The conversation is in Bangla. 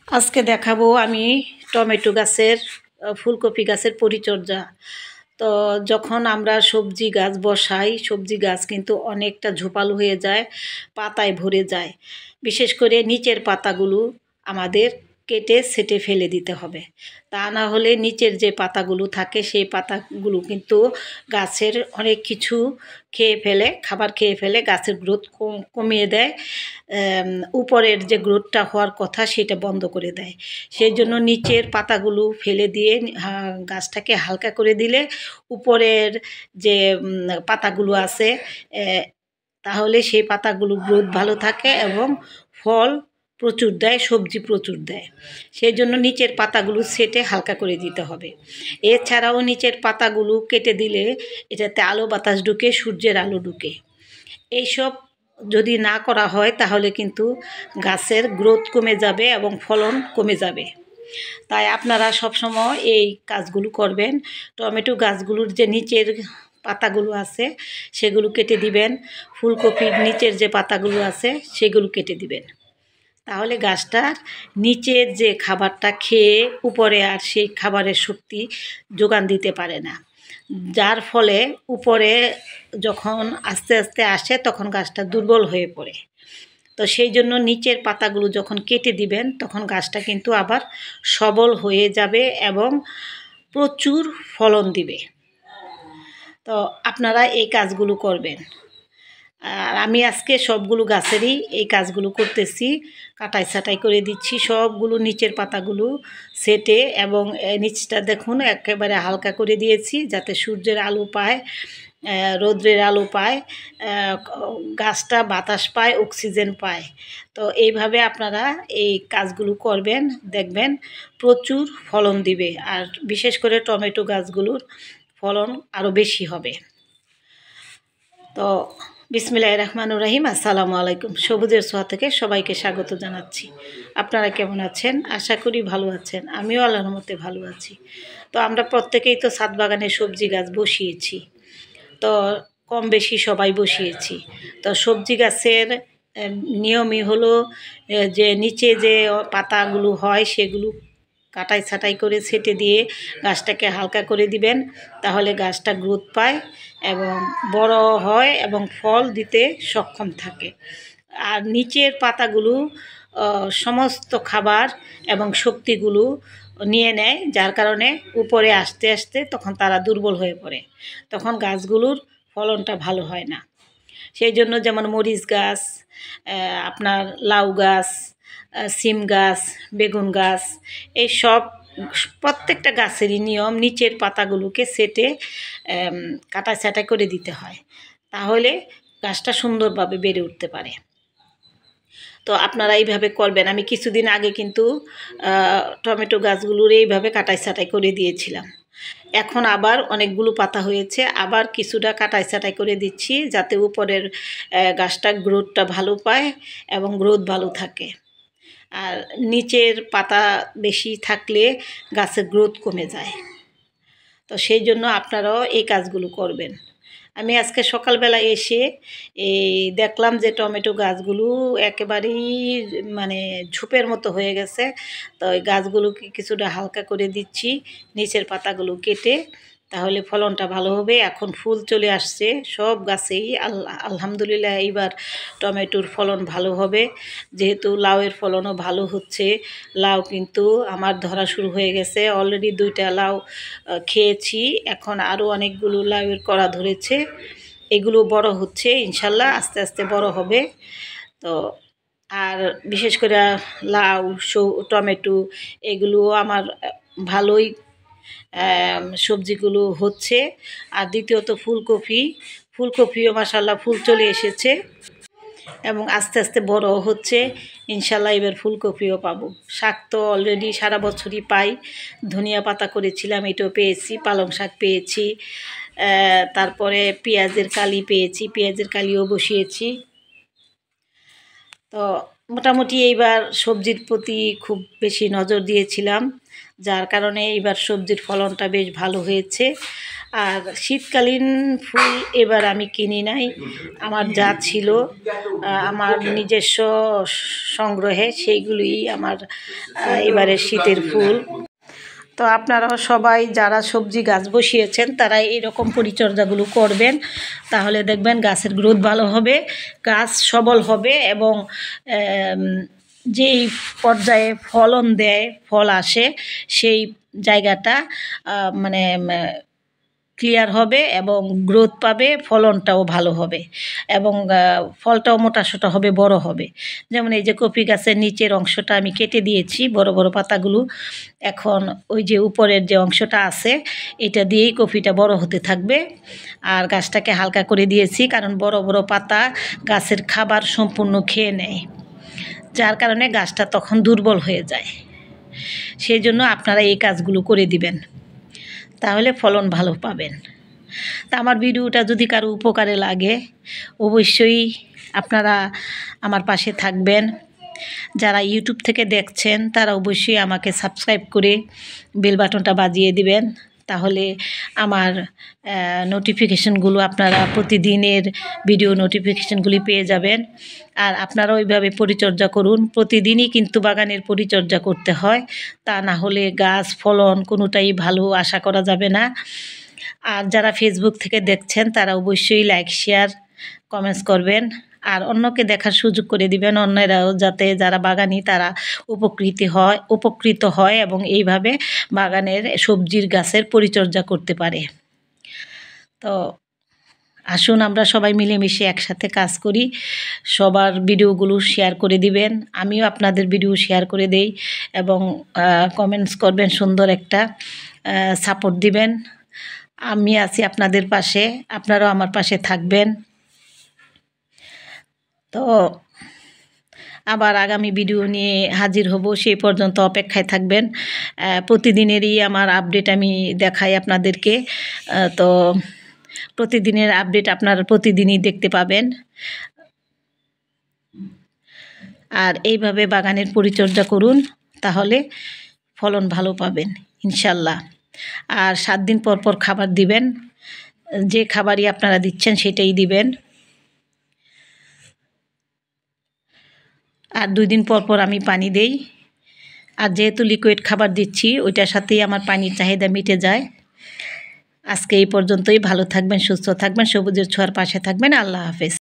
আজকে দেখাবো আমি টমেটো গাছের ফুলকপি গাছের পরিচর্যা। তো যখন আমরা সবজি গাছ বসাই, সবজি গাছ কিন্তু অনেকটা ঝোপালো হয়ে যায়, পাতায় ভরে যায়। বিশেষ করে নিচের পাতাগুলো আমাদের কেটে ছেঁটে ফেলে দিতে হবে। তা না হলে নিচের যে পাতাগুলো থাকে সেই পাতাগুলো কিন্তু গাছের অনেক কিছু খেয়ে ফেলে, খাবার খেয়ে ফেলে, গাছের গ্রোথ কমিয়ে দেয়। উপরের যে গ্রোথটা হওয়ার কথা সেটা বন্ধ করে দেয়। সেই জন্য নিচের পাতাগুলো ফেলে দিয়ে গাছটাকে হালকা করে দিলে উপরের যে পাতাগুলো আছে তাহলে সেই পাতাগুলো গ্রোথ ভালো থাকে এবং ফল প্রচুর দেয়, সবজি প্রচুর দেয়। সেই জন্য নিচের পাতাগুলো ছেঁটে হালকা করে দিতে হবে। এছাড়াও নিচের পাতাগুলো কেটে দিলে এটাতে আলো বাতাস ঢুকে, সূর্যের আলো ঢুকে। এইসব যদি না করা হয় তাহলে কিন্তু গাছের গ্রোথ কমে যাবে এবং ফলন কমে যাবে। তাই আপনারা সবসময় এই কাজগুলো করবেন। টমেটো গাছগুলোর যে নিচের পাতাগুলো আছে সেগুলো কেটে দিবেন, ফুলকপির নিচের যে পাতাগুলো আছে সেগুলো কেটে দিবেন। তাহলে গাছটার নিচের যে খাবারটা খেয়ে উপরে আর সেই খাবারের শক্তি যোগান দিতে পারে না, যার ফলে উপরে যখন আস্তে আস্তে আসে তখন গাছটা দুর্বল হয়ে পড়ে। তো সেই জন্য নিচের পাতাগুলো যখন কেটে দিবেন তখন গাছটা কিন্তু আবার সবল হয়ে যাবে এবং প্রচুর ফলন দিবে। তো আপনারা এই কাজগুলো করবেন। আর আমি আজকে সবগুলো গাছেরই এই কাজগুলো করতেছি, কাটাই ছাঁটাই করে দিচ্ছি সবগুলো নিচের পাতাগুলো ছেঁটে, এবং নিচটা দেখুন একেবারে হালকা করে দিয়েছি যাতে সূর্যের আলো পায়, রৌদ্রের আলো পায়, গাছটা বাতাস পায়, অক্সিজেন পায়। তো এইভাবে আপনারা এই কাজগুলো করবেন, দেখবেন প্রচুর ফলন দিবে। আর বিশেষ করে টমেটো গাছগুলোর ফলন আরও বেশি হবে। তো বিসমিল্লাহির রহমানির রহিম। আসসালামু আলাইকুম। সবুজের ছোঁয়া থেকে সবাইকে স্বাগত জানাচ্ছি। আপনারা কেমন আছেন? আশা করি ভালো আছেন। আমিও আল্লাহর রহমতে ভালো আছি। তো আমরা প্রত্যেকেই তো ছাদ বাগানে সবজি গাছ বসিয়েছি, তো কম বেশি সবাই বসিয়েছি। তো সবজি গাছের নিয়মই হলো যে নিচে যে পাতাগুলো হয় সেগুলো কাটাই ছাঁটাই করে ছেঁটে দিয়ে গাছটাকে হালকা করে দিবেন, তাহলে গাছটা গ্রোথ পায় এবং বড় হয় এবং ফল দিতে সক্ষম থাকে। আর নিচের পাতাগুলো সমস্ত খাবার এবং শক্তিগুলো নিয়ে নেয়, যার কারণে উপরে আসতে আসতে তখন তারা দুর্বল হয়ে পড়ে, তখন গাছগুলোর ফলনটা ভালো হয় না। সেই জন্য যেমন মরিচ গাছ, আপনার লাউ গাছ, সিম গাছ, বেগুন গাছ, এই সব প্রত্যেকটা গাছেরই নিয়ম নিচের পাতাগুলোকে ছেঁটে কাটা ছাঁটাই করে দিতে হয়, তাহলে গাছটা সুন্দরভাবে বেড়ে উঠতে পারে। তো আপনারা এইভাবে করবেন। আমি কিছুদিন আগে কিন্তু টমেটো গাছগুলোর এইভাবে কাটাই ছাঁটাই করে দিয়েছিলাম। এখন আবার অনেকগুলো পাতা হয়েছে, আবার কিছুটা কাটাই ছাঁটাই করে দিচ্ছি যাতে উপরের গাছটা গ্রোথটা ভালো পায় এবং গ্রোথ ভালো থাকে। আর নিচের পাতা বেশি থাকলে গাছের গ্রোথ কমে যায়। তো সেই জন্য আপনারাও এই কাজগুলো করবেন। আমি আজকে সকালবেলা এসে এই দেখলাম যে টমেটো গাছগুলো একেবারেই মানে ঝোপের মতো হয়ে গেছে। তো ওই গাছগুলোকে কিছুটা হালকা করে দিচ্ছি নিচের পাতাগুলো কেটে, তাহলে ফলনটা ভালো হবে। এখন ফুল চলে আসছে সব গাছেই, আলহামদুলিল্লাহ এইবার টমেটোর ফলন ভালো হবে। যেহেতু লাউয়ের ফলনও ভালো হচ্ছে, লাউ কিন্তু আমার ধরা শুরু হয়ে গেছে, অলরেডি 2টা লাউ খেয়েছি, এখন আরও অনেকগুলো লাউয়ের কড়া ধরেছে, এগুলো বড় হচ্ছে ইনশাল্লাহ, আস্তে আস্তে বড় হবে। তো আর বিশেষ করে লাউ, টমেটো এগুলো আমার ভালোই সবজিগুলো হচ্ছে। আর দ্বিতীয়ত ফুলকপিও মাশাআল্লাহ ফুল চলে এসেছে এবং আস্তে আস্তে বড় হচ্ছে। ইনশাল্লাহ এবার ফুলকপিও পাবো। শাক তো অলরেডি সারা বছরই পাই, ধনিয়া পাতা করেছিলাম এটাও পেয়েছি, পালং শাক পেয়েছি, তারপরে পেঁয়াজের কালি পেয়েছি, পেঁয়াজের কালিও বসিয়েছি। তো মোটামুটি এইবার সবজির প্রতি খুব বেশি নজর দিয়েছিলাম। যার কারণে এবার সবজির ফলনটা বেশ ভালো হয়েছে। আর শীতকালীন ফুল এবার আমি কিনি নাই, আমার যা ছিল আমার নিজস্ব সংগ্রহে সেইগুলোই আমার এবারে শীতের ফুল। তো আপনারাও সবাই যারা সবজি গাছ বসিয়েছেন তারা এরকম পরিচর্যাগুলো করবেন, তাহলে দেখবেন গাছের গ্রোথ ভালো হবে, গাছ সবল হবে এবং যেই পর্যায়ে ফলন দেয়, ফল আসে, সেই জায়গাটা মানে ক্লিয়ার হবে এবং গ্রোথ পাবে, ফলনটাও ভালো হবে এবং ফলটাও মোটাসোটা হবে, বড় হবে। যেমন এই যে কপি গাছের নিচের অংশটা আমি কেটে দিয়েছি, বড় বড় পাতাগুলো। এখন ওই যে উপরের যে অংশটা আছে এটা দিয়েই কপিটা বড় হতে থাকবে। আর গাছটাকে হালকা করে দিয়েছি, কারণ বড় বড় পাতা গাছের খাবার সম্পূর্ণ খেয়ে নেয়, যার কারণে গাছটা তখন দুর্বল হয়ে যায়। সেই জন্য আপনারা এই কাজগুলো করে দিবেন, তাহলে ফলন ভালো পাবেন। তা আমার ভিডিওটা যদি কারো উপকারে লাগে অবশ্যই আপনারা আমার পাশে থাকবেন। যারা ইউটিউব থেকে দেখছেন তারা অবশ্যই আমাকে সাবস্ক্রাইব করে বেল বাটনটা বাজিয়ে দিবেন, তাহলে আমার নোটিফিকেশনগুলো আপনারা প্রতিদিনের ভিডিও নোটিফিকেশনগুলি পেয়ে যাবেন। আর আপনারা ওইভাবে পরিচর্যা করুন, প্রতিদিনই কিন্তু বাগানের পরিচর্যা করতে হয়, তা না হলে গাছ ফলন কোনোটাই ভালো আশা করা যাবে না। আর যারা ফেসবুক থেকে দেখছেন তারা অবশ্যই লাইক, শেয়ার, কমেন্টস করবেন আর অন্যকে দেখার সুযোগ করে দিবেন, অন্যরাও যাতে যারা বাগানি তারা উপকৃত হয় এবং এইভাবে বাগানের সবজির গাছের পরিচর্যা করতে পারে। তো আসুন আমরা সবাই মিলেমিশে একসাথে কাজ করি, সবার ভিডিওগুলো শেয়ার করে দিবেন, আমিও আপনাদের ভিডিও শেয়ার করে দেই এবং কমেন্টস করবেন, সুন্দর একটা সাপোর্ট দিবেন। আমি আছি আপনাদের পাশে, আপনারাও আমার পাশে থাকবেন। তো আবার আগামী ভিডিও নিয়ে হাজির হব, সেই পর্যন্ত অপেক্ষায় থাকবেন। প্রতিদিনেরই আমার আপডেট আমি দেখাই আপনাদেরকে, তো প্রতিদিনের আপডেট আপনারা প্রতিদিনই দেখতে পাবেন। আর এইভাবে বাগানের পরিচর্যা করুন, তাহলে ফলন ভালো পাবেন ইনশাল্লাহ। আর 7 দিন পর পর খাবার দিবেন, যে খাবারই আপনারা দিচ্ছেন সেটাই দিবেন। আর 2 দিন পর পর আমি পানি দেই। আর যেহেতু লিকুইড খাবার দিচ্ছি ওইটার সাথেই আমার পানির চাহিদা মিটে যায়। আজকে এই পর্যন্তই, ভালো থাকবেন, সুস্থ থাকবেন, সবুজের ছোঁয়ার পাশে থাকবেন। আল্লাহ হাফেজ।